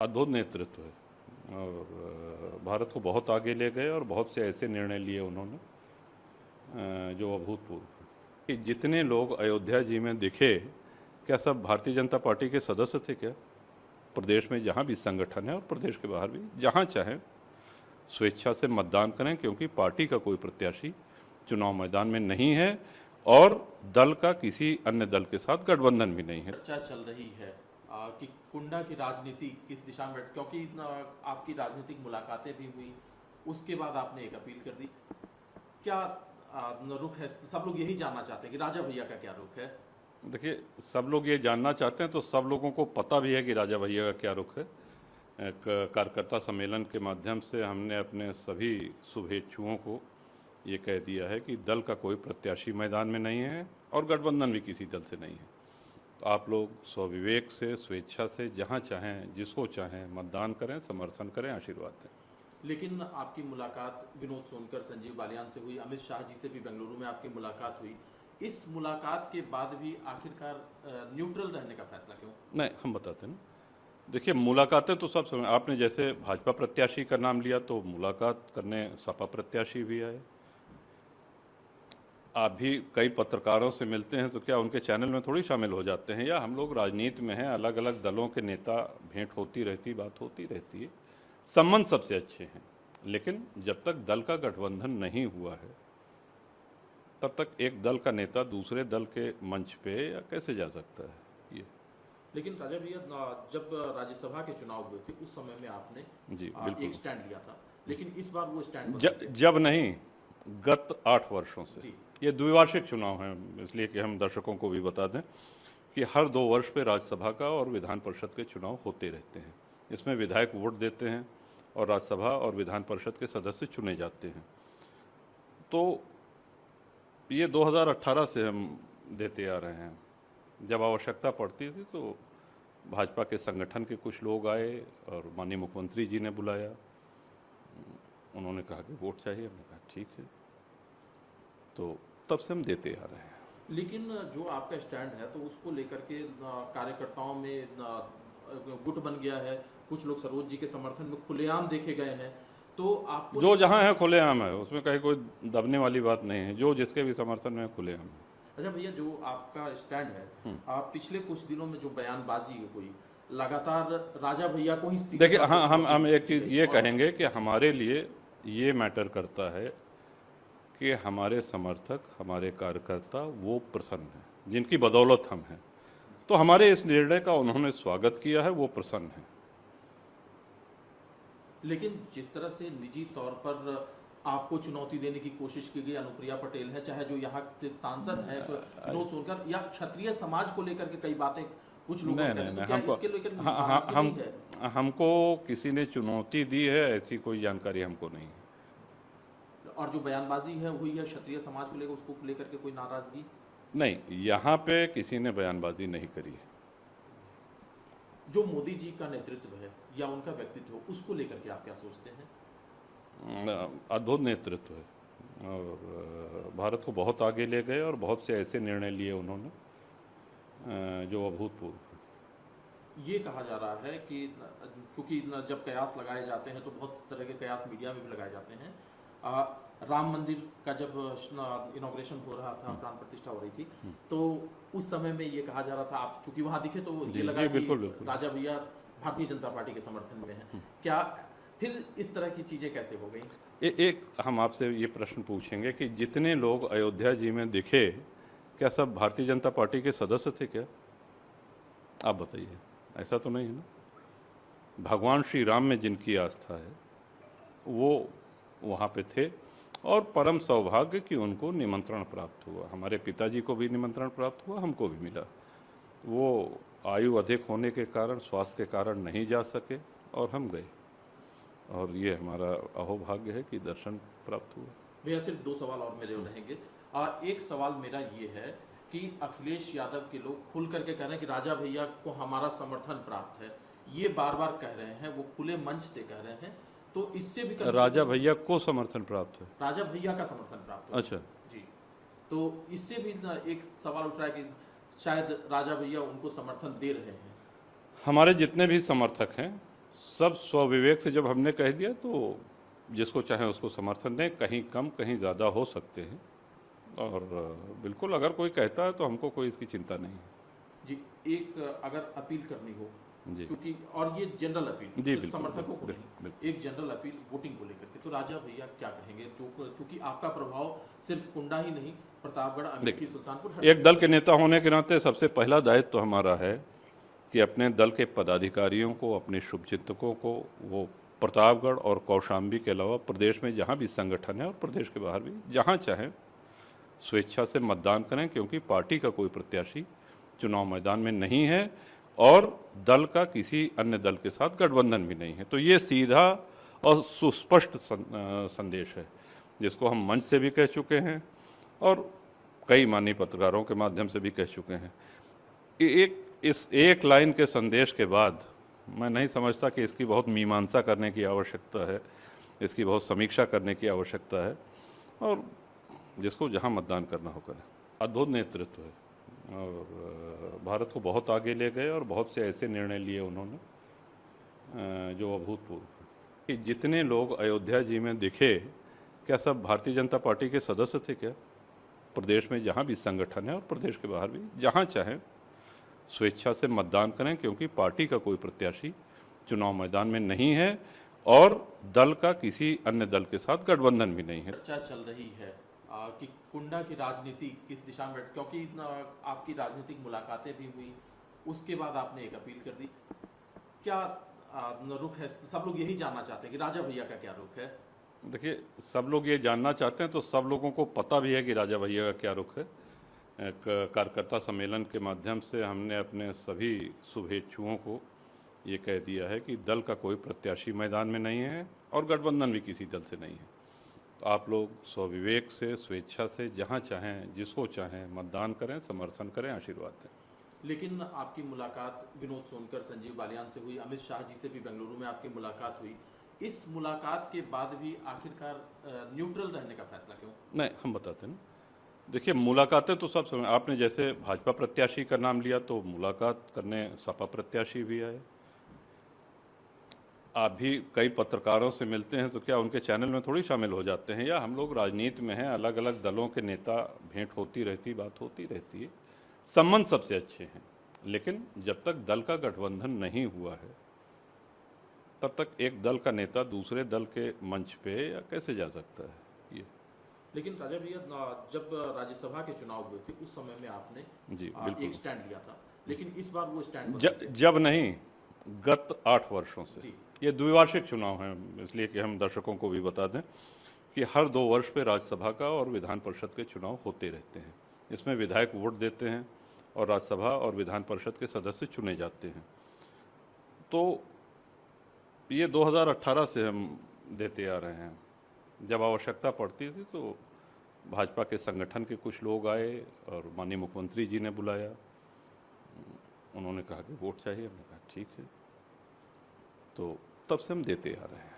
अद्भुत नेतृत्व है और भारत को बहुत आगे ले गए और बहुत से ऐसे निर्णय लिए उन्होंने जो अभूतपूर्व हैं। कि जितने लोग अयोध्या जी में दिखे, क्या सब भारतीय जनता पार्टी के सदस्य थे क्या? प्रदेश में जहाँ भी संगठन है और प्रदेश के बाहर भी जहाँ चाहें स्वेच्छा से मतदान करें, क्योंकि पार्टी का कोई प्रत्याशी चुनाव मैदान में नहीं है और दल का किसी अन्य दल के साथ गठबंधन भी नहीं है। चर्चा चल रही है कि कुंडा की राजनीति किस दिशा में, क्योंकि आपकी राजनीतिक मुलाकातें भी हुई, उसके बाद आपने एक अपील कर दी। क्या रुख है? सब लोग यही जानना चाहते हैं कि राजा भैया का क्या रुख है। देखिए, सब लोग ये जानना चाहते हैं तो सब लोगों को पता भी है कि राजा भैया का क्या रुख है। एक कार्यकर्ता सम्मेलन के माध्यम से हमने अपने सभी शुभेच्छुओं को ये कह दिया है कि दल का कोई प्रत्याशी मैदान में नहीं है और गठबंधन भी किसी दल से नहीं है। तो आप लोग स्वविवेक से, स्वेच्छा से जहाँ चाहें, जिसको चाहें मतदान करें, समर्थन करें, आशीर्वाद दें। लेकिन आपकी मुलाकात विनोद सोनकर, संजीव बालियान से हुई, अमित शाह जी से भी बेंगलुरु में आपकी मुलाकात हुई। इस मुलाकात के बाद भी आखिरकार न्यूट्रल रहने का फैसला क्यों? नहीं, हम बताते हैं ना। देखिए, मुलाकातें तो सब समय, आपने जैसे भाजपा प्रत्याशी का नाम लिया तो मुलाकात करने सपा प्रत्याशी भी आए। आप भी कई पत्रकारों से मिलते हैं तो क्या उनके चैनल में थोड़ी शामिल हो जाते हैं? या हम लोग राजनीति में हैं, अलग अलग दलों के नेता, भेंट होती रहती, बात होती रहती है, संबंध सबसे अच्छे हैं। लेकिन जब तक दल का गठबंधन नहीं हुआ है तब तक एक दल का नेता दूसरे दल के मंच पे या कैसे जा सकता है ये? लेकिन राजा भैया, जब राज्यसभा के चुनाव हुए थे उस समय में आपने जी बिल्कुल एक स्टैंड लिया था, लेकिन इस बार वो स्टैंड जब नहीं, गत 8 वर्षों से। ये द्विवार्षिक चुनाव हैं, इसलिए कि हम दर्शकों को भी बता दें कि हर 2 वर्ष पे राज्यसभा का और विधान परिषद के चुनाव होते रहते हैं। इसमें विधायक वोट देते हैं और राज्यसभा और विधान परिषद के सदस्य चुने जाते हैं। तो ये 2018 से हम देते आ रहे हैं। जब आवश्यकता पड़ती थी तो भाजपा के संगठन के कुछ लोग आए और माननीय मुख्यमंत्री जी ने बुलाया, उन्होंने कहा कि वोट चाहिए, हमने कहा ठीक है, तो तब से हम देते आ रहे हैं। लेकिन जो आपका स्टैंड है तो उसको लेकर के कार्यकर्ताओं में गुट बन गया है। कुछ लोग सरोज जी के समर्थन में खुलेआम देखे गए हैं, तो आपको जो जहां है खुलेआम है, उसमें कहीं कोई दबने वाली बात नहीं है। जो जिसके भी समर्थन में खुलेआम है। अच्छा भैया, जो आपका स्टैंड है, आप पिछले कुछ दिनों में जो बयानबाजी हुई, लगातार राजा भैया को ही देखिए, हाँ, हम एक चीज़ ये कहेंगे कि हमारे लिए ये मैटर करता है कि हमारे समर्थक, हमारे कार्यकर्ता वो प्रसन्न हैं जिनकी बदौलत हम हैं। तो हमारे इस निर्णय का उन्होंने स्वागत किया है, वो प्रसन्न है। लेकिन जिस तरह से निजी तौर पर आपको चुनौती देने की कोशिश की गई, अनुप्रिया पटेल है, चाहे जो यहाँ से सांसद है विनोद सोनकर, या क्षत्रिय समाज को लेकर के कई बातें कुछ लोग हमको किसी ने चुनौती दी है ऐसी कोई जानकारी हमको नहीं है। और जो बयानबाजी है हुई है क्षत्रिय समाज को लेकर, उसको लेकर के कोई नाराजगी नहीं, यहाँ पे किसी ने बयानबाजी नहीं करी है। जो मोदी जी का नेतृत्व है या उनका व्यक्तित्व, उसको लेकर के आप क्या सोचते हैं? अद्भुत नेतृत्व है और भारत को बहुत आगे ले गए और बहुत से ऐसे निर्णय लिए उन्होंने जो अभूतपूर्व हैं। ये कहा जा रहा है कि चूंकि जब कयास लगाए जाते हैं तो बहुत तरह के कयास मीडिया में भी लगाए जाते हैं। राम मंदिर का जब इनॉग्रेशन हो रहा था, प्राण प्रतिष्ठा हो रही थी, तो उस समय में ये कहा जा रहा था, आप चूंकि वहां दिखे तो ये लगा कि राजा भैया भारतीय जनता पार्टी के समर्थन में है। क्या फिर इस तरह की चीजें कैसे हो गई? एक हम आपसे ये प्रश्न पूछेंगे कि जितने लोग अयोध्या जी में दिखे, क्या सब भारतीय जनता पार्टी के सदस्य थे क्या? आप बताइए, ऐसा तो नहीं है ना। भगवान श्री राम में जिनकी आस्था है वो वहाँ पे थे और परम सौभाग्य कि उनको निमंत्रण प्राप्त हुआ। हमारे पिताजी को भी निमंत्रण प्राप्त हुआ, हमको भी मिला। वो आयु अधिक होने के कारण, स्वास्थ्य के कारण नहीं जा सके और हम गए, और ये हमारा अहोभाग्य है कि दर्शन प्राप्त हुआ। भैया, सिर्फ 2 सवाल और मेरे रहेंगे। एक सवाल मेरा ये है कि अखिलेश यादव के लोग खुल करके कह रहे हैं कि राजा भैया को हमारा समर्थन प्राप्त है, ये बार बार कह रहे हैं, वो खुले मंच से कह रहे हैं, तो इससे भी राजा भैया को समर्थन प्राप्त है? राजा भैया का समर्थन प्राप्त है। अच्छा जी, तो इससे भी एक सवाल उठ रहा है कि शायद राजा भैया उनको समर्थन दे रहे हैं। हमारे जितने भी समर्थक हैं सब स्वविवेक से जब हमने कह दिया तो जिसको चाहे उसको समर्थन दें, कहीं कम कहीं ज़्यादा हो सकते हैं। और बिल्कुल अगर कोई कहता है तो हमको कोई इसकी चिंता नहीं है। जी, एक अगर अपील करनी हो, जी क्योंकि और ये जनरल अपील, जी, सिर्फ बिल्कुल समर्थकों को बिल्कुल नहीं, बिल्कुल। एक जनरल अपील वोटिंग को लेकर के, तो राजा भैया क्या कहेंगे? क्योंकि आपका प्रभाव सिर्फ कुंडा ही नहीं, प्रतापगढ़, अमेठी, देखिए, सुल्तानपुर, हर एक दल के नेता होने के नाते सबसे पहला दायित्व तो हमारा है कि अपने दल के पदाधिकारियों को, अपने शुभचिंतकों को वो प्रतापगढ़ और कौशाम्बी के अलावा प्रदेश में जहाँ भी संगठन है और प्रदेश के बाहर भी जहाँ चाहें स्वेच्छा से मतदान करें, क्योंकि पार्टी का कोई प्रत्याशी चुनाव मैदान में नहीं है और दल का किसी अन्य दल के साथ गठबंधन भी नहीं है। तो ये सीधा और सुस्पष्ट संदेश है, जिसको हम मंच से भी कह चुके हैं और कई माननीय पत्रकारों के माध्यम से भी कह चुके हैं। इस एक लाइन के संदेश के बाद मैं नहीं समझता कि इसकी बहुत मीमांसा करने की आवश्यकता है, इसकी बहुत समीक्षा करने की आवश्यकता है, और जिसको जहां मतदान करना हो करें। अद्भुत नेतृत्व है और भारत को बहुत आगे ले गए और बहुत से ऐसे निर्णय लिए उन्होंने जो अभूतपूर्व हैं। कि जितने लोग अयोध्या जी में दिखे, क्या सब भारतीय जनता पार्टी के सदस्य थे क्या? प्रदेश में जहाँ भी संगठन है और प्रदेश के बाहर भी जहाँ चाहें स्वेच्छा से मतदान करें, क्योंकि पार्टी का कोई प्रत्याशी चुनाव मैदान में नहीं है और दल का किसी अन्य दल के साथ गठबंधन भी नहीं है। चर्चा चल रही है कि कुंडा की राजनीति किस दिशा में, क्योंकि आपकी राजनीतिक मुलाकातें भी हुई, उसके बाद आपने एक अपील कर दी, क्या रुख है? सब लोग यही जानना चाहते हैं कि राजा भैया का क्या रुख है। देखिए, सब लोग ये जानना चाहते हैं तो सब लोगों को पता भी है कि राजा भैया का क्या रुख है। एक कार्यकर्ता सम्मेलन के माध्यम से हमने अपने सभी शुभेच्छुओं को ये कह दिया है कि दल का कोई प्रत्याशी मैदान में नहीं है और गठबंधन भी किसी दल से नहीं है। तो आप लोग स्वविवेक से, स्वेच्छा से जहाँ चाहें, जिसको चाहें मतदान करें, समर्थन करें, आशीर्वाद दें। लेकिन आपकी मुलाकात विनोद सोनकर, संजीव बालियान से हुई, अमित शाह जी से भी बेंगलुरु में आपकी मुलाकात हुई। इस मुलाकात के बाद भी आखिरकार न्यूट्रल रहने का फैसला क्यों? नहीं, हम बताते हैं ना। देखिए, मुलाकातें तो सब समय, आपने जैसे भाजपा प्रत्याशी का नाम लिया तो मुलाकात करने सपा प्रत्याशी भी आए। आप भी कई पत्रकारों से मिलते हैं तो क्या उनके चैनल में थोड़ी शामिल हो जाते हैं? या हम लोग राजनीति में हैं, अलग अलग दलों के नेता, भेंट होती रहती, बात होती रहती है, संबंध सबसे अच्छे हैं। लेकिन जब तक दल का गठबंधन नहीं हुआ है तब तक एक दल का नेता दूसरे दल के मंच पे या कैसे जा सकता है? ये लेकिन राजा भैया, जब राज्यसभा के चुनाव हुए थे उस समय में आपने जी बिल्कुल एक स्टैंड लिया था, लेकिन इस बार वो स्टैंड जब नहीं, गत 8 वर्षों से। जी। ये द्विवार्षिक चुनाव हैं, इसलिए कि हम दर्शकों को भी बता दें कि हर 2 वर्ष पे राज्यसभा का और विधान परिषद के चुनाव होते रहते हैं। इसमें विधायक वोट देते हैं और राज्यसभा और विधान परिषद के सदस्य चुने जाते हैं। तो ये 2018 से हम देते आ रहे हैं। जब आवश्यकता पड़ती थी तो भाजपा के संगठन के कुछ लोग आए और माननीय मुख्यमंत्री जी ने बुलाया, उन्होंने कहा कि वोट चाहिए, हमने कहा ठीक है, तो तब से हम देते आ रहे हैं।